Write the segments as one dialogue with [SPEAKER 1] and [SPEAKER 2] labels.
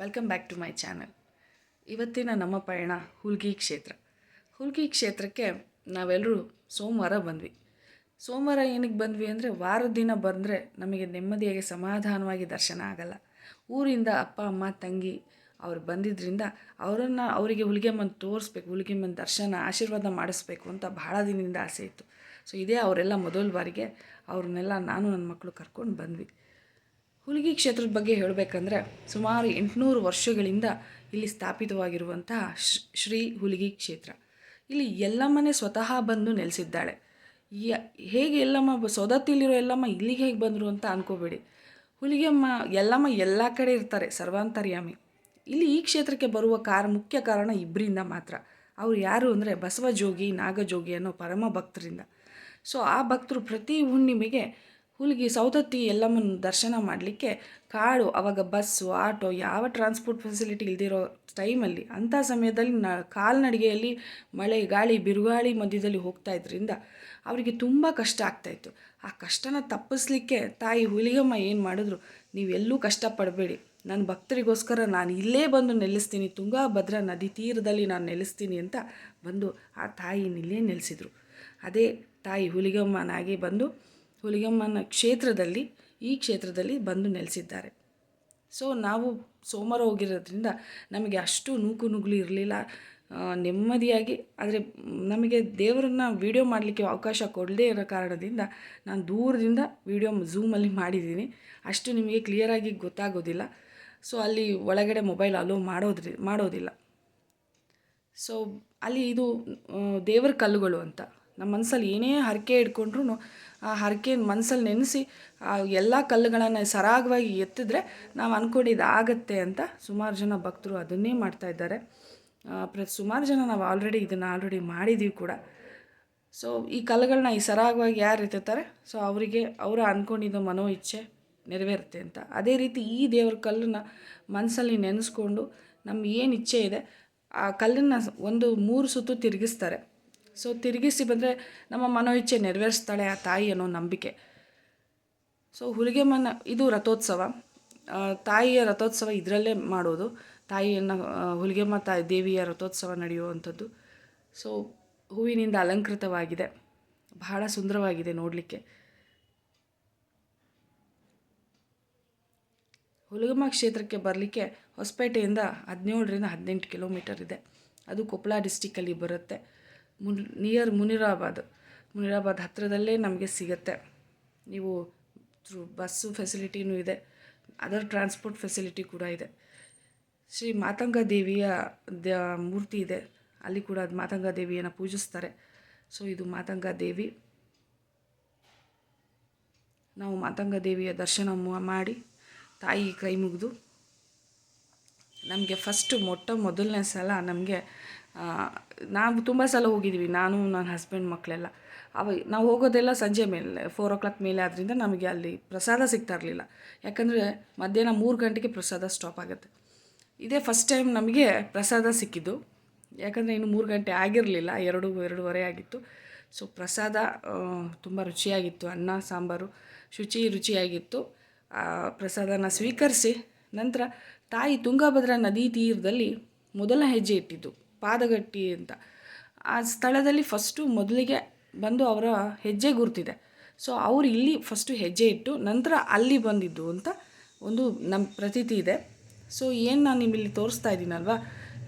[SPEAKER 1] Welcome back to my channel. ಇವತ್ತಿನ ನಮ್ಮ ಪಯಣ ಹುಲ್ಗಿ ಕ್ಷೇತ್ರ. ಹುಲ್ಗಿ ಕ್ಷೇತ್ರಕ್ಕೆ ನಾವೆಲ್ಲರೂ ಸೋಮವಾರ ಬಂದ್ವಿ. ಸೋಮವಾರ ಏನಕ್ಕೆ ಬಂದ್ವಿ ಅಂದರೆ, ವಾರದ ದಿನ ಬಂದರೆ ನಮಗೆ ನೆಮ್ಮದಿಯಾಗಿ ಸಮಾಧಾನವಾಗಿ ದರ್ಶನ ಆಗಲ್ಲ. ಊರಿಂದ ಅಪ್ಪ ಅಮ್ಮ ತಂಗಿ ಅವ್ರು ಬಂದಿದ್ದರಿಂದ ಅವರಿಗೆ ಹುಲಿಗೆಮ್ಮನ ತೋರಿಸ್ಬೇಕು, ಹುಲಿಗೆಮ್ಮನ ದರ್ಶನ ಆಶೀರ್ವಾದ ಮಾಡಿಸ್ಬೇಕು ಅಂತ ಬಹಳ ದಿನದಿಂದ ಆಸೆ ಇತ್ತು. ಸೊ ಇದೇ ಅವರೆಲ್ಲ ಮೊದಲ ಬಾರಿಗೆ ಅವ್ರನ್ನೆಲ್ಲ ನಾನು ನನ್ನ ಮಕ್ಕಳು ಕರ್ಕೊಂಡು ಬಂದ್ವಿ. ಹುಲ್ಗಿ ಕ್ಷೇತ್ರದ ಬಗ್ಗೆ ಹೇಳಬೇಕಂದ್ರೆ, ಸುಮಾರು 800 ವರ್ಷಗಳಿಂದ ಇಲ್ಲಿ ಸ್ಥಾಪಿತವಾಗಿರುವಂತಹ ಶ್ರೀ ಹುಲ್ಗಿ ಕ್ಷೇತ್ರ. ಇಲ್ಲಿ ಎಲ್ಲಮ್ಮನೇ ಸ್ವತಃ ಬಂದು ನೆಲೆಸಿದ್ದಾಳೆ. ಹೇಗೆ ಎಲ್ಲಮ್ಮ ಸೌದತ್ತಿಲಿರೋ ಎಲ್ಲಮ್ಮ ಇಲ್ಲಿಗೆ ಹೇಗೆ ಬಂದರು ಅಂತ ಅಂದ್ಕೋಬೇಡಿ. ಎಲ್ಲಮ್ಮ ಎಲ್ಲ ಕಡೆ ಇರ್ತಾರೆ, ಸರ್ವಾಂತರ್ಯಾಮಿ. ಇಲ್ಲಿ ಈ ಕ್ಷೇತ್ರಕ್ಕೆ ಬರುವ ಮುಖ್ಯ ಕಾರಣ ಇಬ್ಬರಿಂದ ಮಾತ್ರ. ಅವರು ಯಾರು ಅಂದರೆ ಬಸವಜೋಗಿ, ನಾಗಜೋಗಿ ಅನ್ನೋ ಪರಮ ಭಕ್ತರಿಂದ. ಸೊ ಆ ಭಕ್ತರು ಪ್ರತಿ ಹುಣ್ಣಿಮೆಗೆ ಸೌದತ್ತಿ ಎಲ್ಲಮ್ಮನ ದರ್ಶನ ಮಾಡಲಿಕ್ಕೆ ಕಾಡು, ಆವಾಗ ಬಸ್ಸು, ಆಟೋ, ಯಾವ ಟ್ರಾನ್ಸ್ಪೋರ್ಟ್ ಫೆಸಿಲಿಟಿ ಇಲ್ದಿರೋ ಟೈಮಲ್ಲಿ, ಅಂಥ ಸಮಯದಲ್ಲಿ ಕಾಲ್ನಡಿಗೆಯಲ್ಲಿ ಮಳೆ, ಗಾಳಿ, ಬಿರುಗಾಳಿ ಮಧ್ಯದಲ್ಲಿ ಹೋಗ್ತಾ ಇದ್ರಿಂದ ಅವರಿಗೆ ತುಂಬ ಕಷ್ಟ ಆಗ್ತಾಯಿತ್ತು. ಆ ಕಷ್ಟನ ತಪ್ಪಿಸ್ಲಿಕ್ಕೆ ತಾಯಿ ಹುಲಿಗಮ್ಮ ಏನು ಮಾಡಿದ್ರು, ನೀವೆಲ್ಲೂ ಕಷ್ಟಪಡಬೇಡಿ, ನನ್ನ ಭಕ್ತರಿಗೋಸ್ಕರ ನಾನು ಇಲ್ಲೇ ಬಂದು ನೆಲೆಸ್ತೀನಿ, ತುಂಗಾಭದ್ರಾ ನದಿ ತೀರದಲ್ಲಿ ನಾನು ನೆಲೆಸ್ತೀನಿ ಅಂತ ಬಂದು ಆ ತಾಯಿನಿಲ್ಲೇ ನೆಲೆಸಿದರು. ಅದೇ ತಾಯಿ ಹುಲಿಗಮ್ಮನಾಗಿ ಬಂದು ಹುಲಿಗಮ್ಮನ ಈ ಕ್ಷೇತ್ರದಲ್ಲಿ ಬಂದು ನೆಲೆಸಿದ್ದಾರೆ. ಸೊ ನಾವು ಸೋಮವಾರ ಹೋಗಿರೋದ್ರಿಂದ ನಮಗೆ ಅಷ್ಟು ನುಗ್ಗಲು ಇರಲಿಲ್ಲ, ನೆಮ್ಮದಿಯಾಗಿ. ಆದರೆ ನಮಗೆ ದೇವರನ್ನ ವೀಡಿಯೋ ಮಾಡಲಿಕ್ಕೆ ಅವಕಾಶ ಕೊಡದೇ ಇರೋ ಕಾರಣದಿಂದ ನಾನು ದೂರದಿಂದ ವೀಡಿಯೋ ಝೂಮಲ್ಲಿ ಮಾಡಿದ್ದೀನಿ. ಅಷ್ಟು ನಿಮಗೆ ಕ್ಲಿಯರಾಗಿ ಗೊತ್ತಾಗೋದಿಲ್ಲ. ಸೊ ಅಲ್ಲಿ ಒಳಗಡೆ ಮೊಬೈಲ್ ಅಲೋ ಮಾಡೋದಿಲ್ಲ. ಸೊ ಅಲ್ಲಿ ಇದು ದೇವರ ಕಲ್ಲುಗಳು ಅಂತ. ನಮ್ಮ ಮನಸ್ಸಲ್ಲಿ ಏನೇ ಹರಕೆ ಇಟ್ಕೊಂಡ್ರೂ ಆ ಹರಕೆನ ಮನಸ್ಸಲ್ಲಿ ನೆನೆಸಿ ಆ ಎಲ್ಲ ಕಲ್ಲುಗಳನ್ನು ಸರಾಗವಾಗಿ ಎತ್ತಿದ್ರೆ ನಾವು ಅಂದ್ಕೊಂಡಿದ್ದು ಆಗತ್ತೆ ಅಂತ ಸುಮಾರು ಜನ ಭಕ್ತರು ಅದನ್ನೇ ಮಾಡ್ತಾಯಿದ್ದಾರೆ. ಸುಮಾರು ಜನ ನಾವು ಇದನ್ನು ಆಲ್ರೆಡಿ ಮಾಡಿದ್ದೀವಿ ಕೂಡ. ಸೊ ಈ ಕಲ್ಲುಗಳನ್ನ ಸರಾಗವಾಗಿ ಯಾರು ಎತ್ತುತ್ತಾರೆ, ಸೊ ಅವರ ಅಂದ್ಕೊಂಡಿದ್ದು ಮನೋ ಇಚ್ಛೆ ನೆರವೇರುತ್ತೆ ಅಂತ. ಅದೇ ರೀತಿ ಈ ದೇವ್ರ ಕಲ್ಲನ್ನು ಮನಸ್ಸಲ್ಲಿ ನೆನೆಸ್ಕೊಂಡು ನಮ್ಮ ಏನು ಇಚ್ಛೆ ಇದೆ ಆ ಕಲ್ಲನ್ನು 3 ಸುತ್ತು ತಿರುಗಿಸ್ತಾರೆ. ಸೊ ತಿರುಗಿಸಿ ಬಂದರೆ ನಮ್ಮ ಮನೋ ಇಚ್ಛೆ ನೆರವೇರಿಸ್ತಾಳೆ ಆ ತಾಯಿ ಅನ್ನೋ ನಂಬಿಕೆ. ಸೊ ಹುಲಿಗೆಮ್ಮನ ಇದು ರಥೋತ್ಸವ, ತಾಯಿಯ ರಥೋತ್ಸವ ಇದರಲ್ಲೇ ಮಾಡೋದು. ತಾಯಿಯನ್ನು ಹುಲಿಗೆಮ್ಮ ದೇವಿಯ ರಥೋತ್ಸವ ನಡೆಯುವಂಥದ್ದು. ಸೊ ಹೂವಿನಿಂದ ಅಲಂಕೃತವಾಗಿದೆ, ಬಹಳ ಸುಂದರವಾಗಿದೆ ನೋಡಲಿಕ್ಕೆ. ಹುಲಿಗೆಮ್ಮ ಕ್ಷೇತ್ರಕ್ಕೆ ಬರಲಿಕ್ಕೆ ಹೊಸಪೇಟೆಯಿಂದ 17ರಿಂದ 18 ಕಿಲೋಮೀಟರ್ ಇದೆ. ಅದು ಕೊಪ್ಪಳ ಡಿಸ್ಟಿಕ್ಕಲ್ಲಿ ಬರುತ್ತೆ. ನಿಯರ್ ಮುನಿರಾಬಾದ್ ಹತ್ತಿರದಲ್ಲೇ ನಮಗೆ ಸಿಗುತ್ತೆ. ನೀವು ಬಸ್ಸು ಫೆಸಿಲಿಟಿನೂ ಇದೆ, ಅದರ್ ಟ್ರಾನ್ಸ್ಪೋರ್ಟ್ ಫೆಸಿಲಿಟಿ ಕೂಡ ಇದೆ. ಶ್ರೀ ಮಾತಂಗ ದೇವಿಯ ಮೂರ್ತಿ ಇದೆ, ಅಲ್ಲಿ ಕೂಡ ಮಾತಂಗ ದೇವಿಯನ್ನು ಪೂಜಿಸ್ತಾರೆ. ಸೊ ಇದು ಮಾತಂಗ ದೇವಿ. ನಾವು ಮಾತಂಗ ದೇವಿಯ ದರ್ಶನ ಮಾಡಿ ತಾಯಿ ಕೈ ಮುಗಿದು, ನಮಗೆ ಮೊದಲನೇ ಸಲ ನಮಗೆ ನಾವು ತುಂಬ ಸಲ ಹೋಗಿದ್ದೀವಿ, ನಾನು ನನ್ನ ಹಸ್ಬೆಂಡ್ ಮಕ್ಕಳೆಲ್ಲ. ನಾವು ಹೋಗೋದೆಲ್ಲ ಸಂಜೆ ಮೇಲೆ 4 o'clock ಮೇಲೆ ಆದ್ದರಿಂದ ನಮಗೆ ಅಲ್ಲಿ ಪ್ರಸಾದ ಸಿಗ್ತಾ ಇರಲಿಲ್ಲ. ಯಾಕಂದರೆ ಮಧ್ಯಾಹ್ನ 3 ಗಂಟೆಗೆ ಪ್ರಸಾದ ಸ್ಟಾಪ್ ಆಗುತ್ತೆ. ಇದೇ ಫಸ್ಟ್ ಟೈಮ್ ನಮಗೆ ಪ್ರಸಾದ ಸಿಕ್ಕಿದ್ದು, ಯಾಕಂದರೆ ಇನ್ನು 3 ಗಂಟೆ ಆಗಿರಲಿಲ್ಲ, 2:30 ಆಗಿತ್ತು. ಸೊ ಪ್ರಸಾದ ತುಂಬ ರುಚಿಯಾಗಿತ್ತು, ಅನ್ನ ಸಾಂಬಾರು ರುಚಿಯಾಗಿತ್ತು. ಪ್ರಸಾದನ ಸ್ವೀಕರಿಸಿ ನಂತರ ತಾಯಿ ತುಂಗಾಭದ್ರಾ ನದಿ ತೀರದಲ್ಲಿ ಮೊದಲ ಹೆಜ್ಜೆ ಇಟ್ಟಿದ್ದು ಪಾದಗಟ್ಟಿ ಅಂತ. ಆ ಸ್ಥಳದಲ್ಲಿ ಮೊದಲಿಗೆ ಬಂದು ಅವರ ಹೆಜ್ಜೆ ಗುರುತಿದೆ. ಸೊ ಅವರು ಇಲ್ಲಿ ಹೆಜ್ಜೆ ಇಟ್ಟು ನಂತರ ಅಲ್ಲಿ ಬಂದಿದ್ದು ಅಂತ ಒಂದು ನಮ್ಮ ಪ್ರತೀತಿ ಇದೆ. ಸೊ ಏನು ನಾನು ನಿಮ್ಮಲ್ಲಿ ತೋರಿಸ್ತಾ ಇದ್ದೀನಲ್ವ,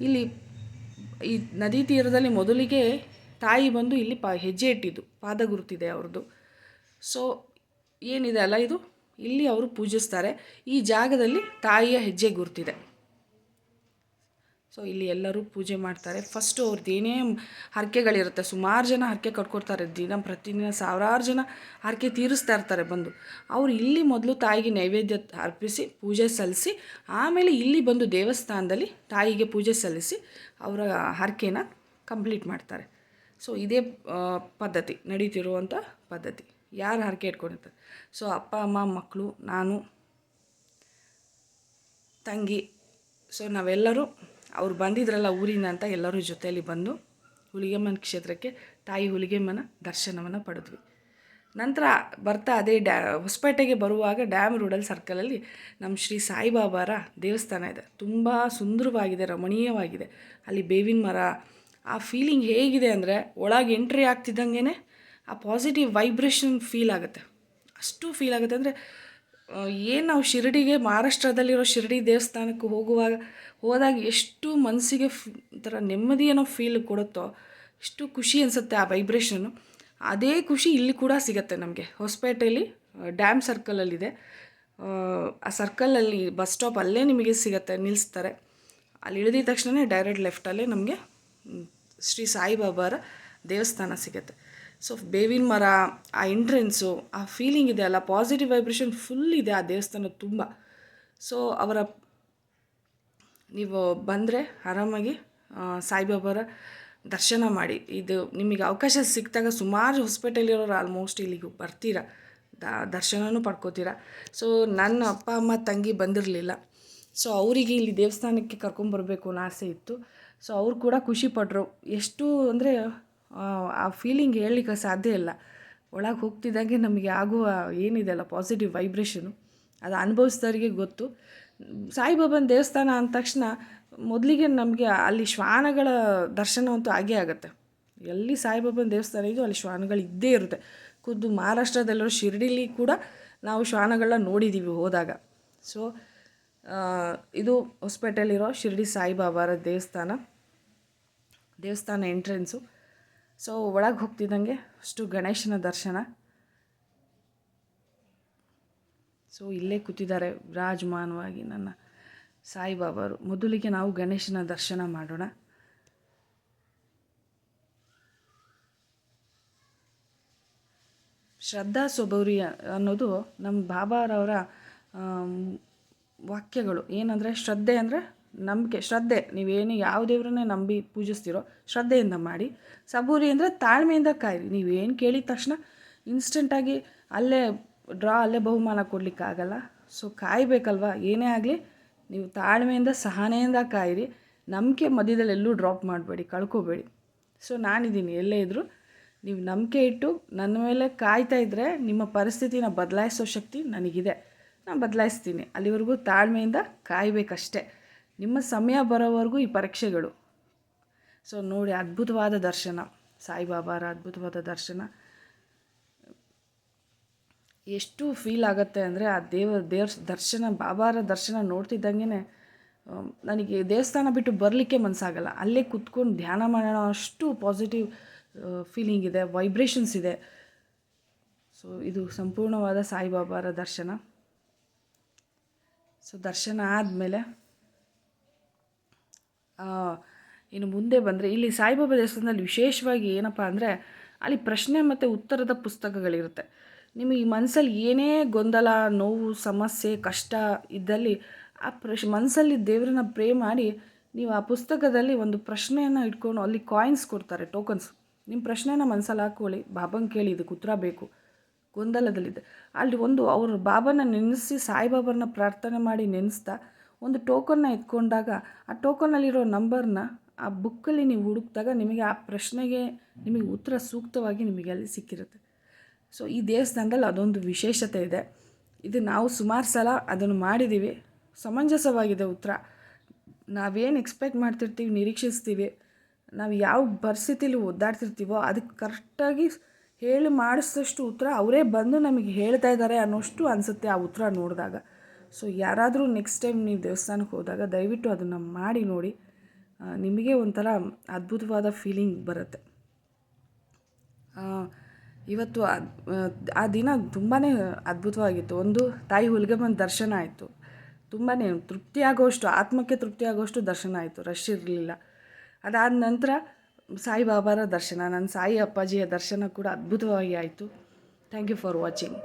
[SPEAKER 1] ಇಲ್ಲಿ ಈ ನದಿ ತೀರದಲ್ಲಿ ಮೊದಲಿಗೆ ತಾಯಿ ಬಂದು ಇಲ್ಲಿ ಹೆಜ್ಜೆ ಇಟ್ಟಿದ್ದು, ಪಾದ ಗುರುತಿದೆ ಅವ್ರದ್ದು. ಸೊ ಏನಿದೆ ಅಲ್ಲ, ಇದು ಇಲ್ಲಿ ಅವರು ಪೂಜಿಸ್ತಾರೆ. ಈ ಜಾಗದಲ್ಲಿ ತಾಯಿಯ ಹೆಜ್ಜೆ ಗುರುತಿದೆ. ಸೊ ಇಲ್ಲಿ ಎಲ್ಲರೂ ಪೂಜೆ ಮಾಡ್ತಾರೆ. ಅವ್ರದ್ದು ಏನೇ ಹರಕೆಗಳಿರುತ್ತೆ, ಸುಮಾರು ಜನ ಹರಕೆ ಕಟ್ಕೊಡ್ತಾರೆ. ಪ್ರತಿದಿನ ಸಾವಿರಾರು ಜನ ಹರಕೆ ತೀರಿಸ್ತಾ ಇರ್ತಾರೆ ಬಂದು. ಅವರು ಇಲ್ಲಿ ಮೊದಲು ತಾಯಿಗೆ ನೈವೇದ್ಯ ಅರ್ಪಿಸಿ ಪೂಜೆ ಸಲ್ಲಿಸಿ ಆಮೇಲೆ ಇಲ್ಲಿ ಬಂದು ದೇವಸ್ಥಾನದಲ್ಲಿ ತಾಯಿಗೆ ಪೂಜೆ ಸಲ್ಲಿಸಿ ಅವರ ಹರಕೆನ ಕಂಪ್ಲೀಟ್ ಮಾಡ್ತಾರೆ. ಸೊ ಇದೇ ಪದ್ಧತಿ ನಡೀತಿರುವಂಥ ಪದ್ಧತಿ. ಯಾರು ಹರಕೆ ಇಟ್ಕೊಂಡಿರ್ತಾರೆ, ಸೊ ಅಪ್ಪ ಅಮ್ಮ ಮಕ್ಕಳು, ನಾನು, ತಂಗಿ, ಸೊ ನಾವೆಲ್ಲರೂ ಅವ್ರು ಬಂದಿದ್ರಲ್ಲ ಊರಿನ ಅಂತ ಎಲ್ಲರೂ ಜೊತೆಯಲ್ಲಿ ಬಂದು ಹುಲಿಗೆಮ್ಮನ ಕ್ಷೇತ್ರಕ್ಕೆ ತಾಯಿ ಹುಲಿಗೆಮ್ಮನ ದರ್ಶನವನ್ನು ಪಡೆದ್ವಿ. ನಂತರ ಬರ್ತಾ ಅದೇ ಹೊಸಪೇಟೆಗೆ ಬರುವಾಗ ಡ್ಯಾಮ್ ರೋಡಲ್ಲಿ ಸರ್ಕಲಲ್ಲಿ ನಮ್ಮ ಶ್ರೀ ಸಾಯಿಬಾಬಾರ ದೇವಸ್ಥಾನ ಇದೆ. ತುಂಬ ಸುಂದರವಾಗಿದೆ, ರಮಣೀಯವಾಗಿದೆ. ಅಲ್ಲಿ ಬೇವಿನ ಮರ, ಆ ಫೀಲಿಂಗ್ ಹೇಗಿದೆ ಅಂದರೆ ಒಳಗೆ ಎಂಟ್ರಿ ಆಗ್ತಿದ್ದಂಗೆ ಆ ಪಾಸಿಟಿವ್ ವೈಬ್ರೇಷನ್ ಫೀಲ್ ಆಗುತ್ತೆ. ಅಷ್ಟು ಫೀಲ್ ಆಗುತ್ತೆ ಅಂದರೆ ಏನು ನಾವು ಶಿರಡಿಗೆ, ಮಹಾರಾಷ್ಟ್ರದಲ್ಲಿರೋ ಶಿರಡಿ ದೇವಸ್ಥಾನಕ್ಕೆ ಹೋದಾಗ ಎಷ್ಟು ಮನಸ್ಸಿಗೆ ಒಂಥರ ನೆಮ್ಮದಿ ಅನ್ನೋ ಫೀಲ್ ಕೊಡುತ್ತೋ, ಎಷ್ಟು ಖುಷಿ ಅನಿಸುತ್ತೆ ಆ ವೈಬ್ರೇಷನ್ನು. ಅದೇ ಖುಷಿ ಇಲ್ಲಿ ಕೂಡ ಸಿಗುತ್ತೆ ನಮಗೆ. ಹೊಸಪೇಟೆಯಲ್ಲಿ ಡ್ಯಾಮ್ ಸರ್ಕಲಲ್ಲಿದೆ. ಆ ಸರ್ಕಲಲ್ಲಿ ಬಸ್ ಸ್ಟಾಪ್ ಅಲ್ಲೇ ನಿಮಗೆ ಸಿಗುತ್ತೆ, ನಿಲ್ಲಿಸ್ತಾರೆ. ಅಲ್ಲಿ ಇಳಿದಿದ ತಕ್ಷಣ ಡೈರೆಕ್ಟ್ ಲೆಫ್ಟಲ್ಲೇ ನಮಗೆ ಶ್ರೀ ಸಾಯಿಬಾಬಾರ ದೇವಸ್ಥಾನ ಸಿಗುತ್ತೆ. ಸೊ ಬೇವಿನ ಮರ, ಆ ಎಂಟ್ರೆನ್ಸು, ಆ ಫೀಲಿಂಗ್ ಇದೆ ಅಲ್ಲ, ಪಾಸಿಟಿವ್ ವೈಬ್ರೇಷನ್ ಫುಲ್ ಇದೆ ಆ ದೇವಸ್ಥಾನ ತುಂಬ. ಸೊ ನೀವು ಬಂದರೆ ಆರಾಮಾಗಿ ಸಾಯಿಬಾಬಾರ ದರ್ಶನ ಮಾಡಿ. ಇದು ನಿಮಗೆ ಅವಕಾಶ ಸಿಕ್ಕಿದಾಗ ಸುಮಾರು ಹೊಸಪೇಟೆಯಲ್ಲಿರೋರು ಆಲ್ಮೋಸ್ಟ್ ಇಲ್ಲಿಗೆ ಬರ್ತೀರಾ, ದರ್ಶನವೂ ಪಡ್ಕೋತೀರಾ. ಸೊ ನನ್ನ ಅಪ್ಪ ಅಮ್ಮ ತಂಗಿ ಬಂದಿರಲಿಲ್ಲ. ಸೊ ಅವರಿಗೆ ಇಲ್ಲಿ ದೇವಸ್ಥಾನಕ್ಕೆ ಕರ್ಕೊಂಬರ್ಬೇಕು ಅನ್ನೋ ಆಸೆ ಇತ್ತು. ಸೊ ಅವ್ರು ಕೂಡ ಖುಷಿಪಟ್ಟರು. ಎಷ್ಟು ಅಂದರೆ ಆ ಫೀಲಿಂಗ್ ಹೇಳಲಿಕ್ಕೆ ಸಾಧ್ಯ ಇಲ್ಲ. ಒಳಗೆ ಹೋಗ್ತಿದ್ದಂಗೆ ನಮಗೆ ಆಗುವ ಏನಿದೆ ಅಲ್ಲ ಪಾಸಿಟಿವ್ ವೈಬ್ರೇಷನು, ಅದು ಅನುಭವಿಸಿದವರಿಗೆ ಗೊತ್ತು. ಸಾಯಿಬಾಬಾನ ದೇವಸ್ಥಾನ ಅಂದ ತಕ್ಷಣ ಮೊದಲಿಗೆ ನಮಗೆ ಅಲ್ಲಿ ಶ್ವಾನಗಳ ದರ್ಶನ ಅಂತೂ ಆಗೇ ಆಗುತ್ತೆ. ಎಲ್ಲಿ ಸಾಯಿಬಾಬಾನ ದೇವಸ್ಥಾನ ಇದೆಯೋ ಅಲ್ಲಿ ಶ್ವಾನಗಳು ಇದ್ದೇ ಇರುತ್ತೆ. ಖುದ್ದು ಮಹಾರಾಷ್ಟ್ರದಲ್ಲಿರೋ ಶಿರಡಿಲಿ ಕೂಡ ನಾವು ಶ್ವಾನಗಳನ್ನ ನೋಡಿದ್ದೀವಿ ಹೋದಾಗ. ಸೊ ಇದು ಹೊಸಪೇಟೆಯಲ್ಲಿರೋ ಶಿರಡಿ ಸಾಯಿಬಾಬಾರ ದೇವಸ್ಥಾನ ಎಂಟ್ರೆನ್ಸು. ಸೊ ಒಳಗೆ ಹೋಗ್ತಿದ್ದಂಗೆ ಅಷ್ಟು ಗಣೇಶನ ದರ್ಶನ. ಸೊ ಇಲ್ಲೇ ಕೂತಿದ್ದಾರೆ ವಿರಾಜಮಾನವಾಗಿ ನನ್ನ ಸಾಯಿಬಾಬಾರು. ಮೊದಲಿಗೆ ನಾವು ಗಣೇಶನ ದರ್ಶನ ಮಾಡೋಣ. ಶ್ರದ್ಧಾ ಸ್ವಭೌರಿ ಅನ್ನೋದು ನಮ್ಮ ಬಾಬಾರವರ ವಾಕ್ಯಗಳು. ಏನಂದರೆ ಶ್ರದ್ಧೆ ಅಂದರೆ ನಂಬಿಕೆ, ಶ್ರದ್ಧೆ. ನೀವೇನು ಯಾವ ದೇವರನ್ನೇ ನಂಬಿ ಪೂಜಿಸ್ತೀರೋ ಶ್ರದ್ಧೆಯಿಂದ ಮಾಡಿ. ಸಬೂರಿ ಅಂದರೆ ತಾಳ್ಮೆಯಿಂದ ಕಾಯಿರಿ. ನೀವೇನು ಕೇಳಿದ ತಕ್ಷಣ ಇನ್ಸ್ಟೆಂಟಾಗಿ ಅಲ್ಲೇ ಬಹುಮಾನ ಕೊಡಲಿಕ್ಕಾಗಲ್ಲ. ಸೊ ಕಾಯಬೇಕಲ್ವ, ಏನೇ ಆಗಲಿ ನೀವು ತಾಳ್ಮೆಯಿಂದ ಸಹನೆಯಿಂದ ಕಾಯಿರಿ. ನಂಬಿಕೆ ಮಧ್ಯದಲ್ಲಿ ಎಲ್ಲೂ ಡ್ರಾಪ್ ಮಾಡಬೇಡಿ, ಕಳ್ಕೊಬೇಡಿ. ಸೊ ನಾನಿದ್ದೀನಿ, ಎಲ್ಲೇ ಇದ್ದರೂ ನೀವು ನಂಬಿಕೆ ಇಟ್ಟು ನನ್ನ ಮೇಲೆ ಕಾಯ್ತಾ ಇದ್ದರೆ ನಿಮ್ಮ ಪರಿಸ್ಥಿತಿನ ಬದಲಾಯಿಸೋ ಶಕ್ತಿ ನನಗಿದೆ. ನಾನು ಬದಲಾಯಿಸ್ತೀನಿ. ಅಲ್ಲಿವರೆಗೂ ತಾಳ್ಮೆಯಿಂದ ಕಾಯಬೇಕಷ್ಟೆ. ನಿಮ್ಮ ಸಮಯ ಬರೋವರೆಗೂ ಈ ಪರೀಕ್ಷೆಗಳು. ಸೊ ನೋಡಿ, ಅದ್ಭುತವಾದ ದರ್ಶನ, ಸಾಯಿಬಾಬಾರ ಅದ್ಭುತವಾದ ದರ್ಶನ. ಎಷ್ಟು ಫೀಲ್ ಆಗುತ್ತೆ ಅಂದರೆ ಆ ದೇವ್ರ ದರ್ಶನ, ಬಾಬಾರ ದರ್ಶನ ನೋಡ್ತಿದ್ದಂಗೆ ನನಗೆ ದೇವಸ್ಥಾನ ಬಿಟ್ಟು ಬರಲಿಕ್ಕೆ ಮನಸ್ಸಾಗಲ್ಲ. ಅಲ್ಲೇ ಕೂತ್ಕೊಂಡು ಧ್ಯಾನ ಮಾಡೋಣ ಅಷ್ಟು ಪಾಸಿಟಿವ್ ಫೀಲಿಂಗ್ ಇದೆ, ವೈಬ್ರೇಷನ್ಸ್ ಇದೆ. ಸೊ ಇದು ಸಂಪೂರ್ಣವಾದ ಸಾಯಿಬಾಬಾರ ದರ್ಶನ. ಸೊ ದರ್ಶನ ಆದಮೇಲೆ ಇನ್ನು ಮುಂದೆ ಬಂದರೆ ಇಲ್ಲಿ ಸಾಯಿಬಾಬಾ ದೇವಸ್ಥಾನದಲ್ಲಿ ವಿಶೇಷವಾಗಿ ಏನಪ್ಪ ಅಂದರೆ ಅಲ್ಲಿ ಪ್ರಶ್ನೆ ಮತ್ತು ಉತ್ತರದ ಪುಸ್ತಕಗಳಿರುತ್ತೆ. ನಿಮಗೆ ಮನಸ್ಸಲ್ಲಿ ಏನೇ ಗೊಂದಲ, ನೋವು, ಸಮಸ್ಯೆ, ಕಷ್ಟ ಇದ್ದಲ್ಲಿ ಆ ಮನಸ್ಸಲ್ಲಿ ದೇವರನ್ನ ಪ್ರೇ ಮಾಡಿ ನೀವು ಆ ಪುಸ್ತಕದಲ್ಲಿ ಒಂದು ಪ್ರಶ್ನೆಯನ್ನು ಇಟ್ಕೊಂಡು ಅಲ್ಲಿ ಕಾಯಿನ್ಸ್ ಕೊಡ್ತಾರೆ, ಟೋಕನ್ಸ್. ನಿಮ್ಮ ಪ್ರಶ್ನೆನ ಮನಸ್ಸಲ್ಲಿ ಹಾಕ್ಕೊಳ್ಳಿ, ಬಾಬಂಗೆ ಕೇಳಿ ಇದಕ್ಕೆ ಉತ್ತರ ಬೇಕು, ಗೊಂದಲದಲ್ಲಿದೆ. ಅಲ್ಲಿ ಅವರು ಬಾಬಾನ ನೆನೆಸಿ, ಸಾಯಿಬಾಬಾರನ್ನ ಪ್ರಾರ್ಥನೆ ಮಾಡಿ ನೆನೆಸ್ತಾ ಒಂದು ಟೋಕನ್ನ ಎತ್ಕೊಂಡಾಗ ಆ ಟೋಕನ್ನಲ್ಲಿರೋ ನಂಬರ್ನ ಆ ಬುಕ್ಕಲ್ಲಿ ನೀವು ಹುಡುಕಿದಾಗ ನಿಮಗೆ ಆ ಪ್ರಶ್ನೆಗೆ ನಿಮಗೆ ಉತ್ತರ ಸೂಕ್ತವಾಗಿ ನಿಮಗೆ ಅಲ್ಲಿ ಸಿಕ್ಕಿರುತ್ತೆ. ಸೊ ಈ ದೇವಸ್ಥಾನದಲ್ಲಿ ಅದೊಂದು ವಿಶೇಷತೆ ಇದೆ. ಇದು ನಾವು ಸುಮಾರು ಸಲ ಅದನ್ನು ಮಾಡಿದ್ದೀವಿ. ಸಮಂಜಸವಾಗಿದೆ ಉತ್ತರ. ನಾವೇನು ಎಕ್ಸ್ಪೆಕ್ಟ್ ಮಾಡ್ತಿರ್ತೀವಿ, ನಿರೀಕ್ಷಿಸ್ತೀವಿ, ನಾವು ಯಾವ ಪರಿಸ್ಥಿತಿಲಿ ಒದ್ದಾಡ್ತಿರ್ತೀವೋ ಅದಕ್ಕೆ ಕರೆಕ್ಟಾಗಿ ಹೇಳಿ ಮಾಡಿಸಿದಷ್ಟು ಉತ್ತರ ಅವರೇ ಬಂದು ನಮಗೆ ಹೇಳ್ತಾ ಇದ್ದಾರೆ ಅನ್ನೋಷ್ಟು ಅನಿಸುತ್ತೆ ಆ ಉತ್ತರ ನೋಡಿದಾಗ. ಸೊ ಯಾರಾದರೂ ನೆಕ್ಸ್ಟ್ ಟೈಮ್ ನೀವು ದೇವಸ್ಥಾನಕ್ಕೆ ಹೋದಾಗ ದಯವಿಟ್ಟು ಅದನ್ನು ಮಾಡಿ ನೋಡಿ. ನಿಮಗೆ ಒಂಥರ ಅದ್ಭುತವಾದ ಫೀಲಿಂಗ್ ಬರುತ್ತೆ. ಇವತ್ತು ಆ ದಿನ ತುಂಬಾ ಅದ್ಭುತವಾಗಿತ್ತು. ಒಂದು ತಾಯಿ ಹುಲಿಗೆಮ್ಮನ ದರ್ಶನ ಆಯಿತು. ತುಂಬಾ ತೃಪ್ತಿಯಾಗೋಷ್ಟು, ಆತ್ಮಕ್ಕೆ ತೃಪ್ತಿಯಾಗೋಷ್ಟು ದರ್ಶನ ಆಯಿತು, ರಶ್ ಇರಲಿಲ್ಲ. ಅದಾದ ನಂತರ ಸಾಯಿಬಾಬಾರ ದರ್ಶನ, ನನ್ನ ಸಾಯಿ ಅಪ್ಪಾಜಿಯ ದರ್ಶನ ಕೂಡ ಅದ್ಭುತವಾಗಿ ಆಯಿತು. Thank you for watching.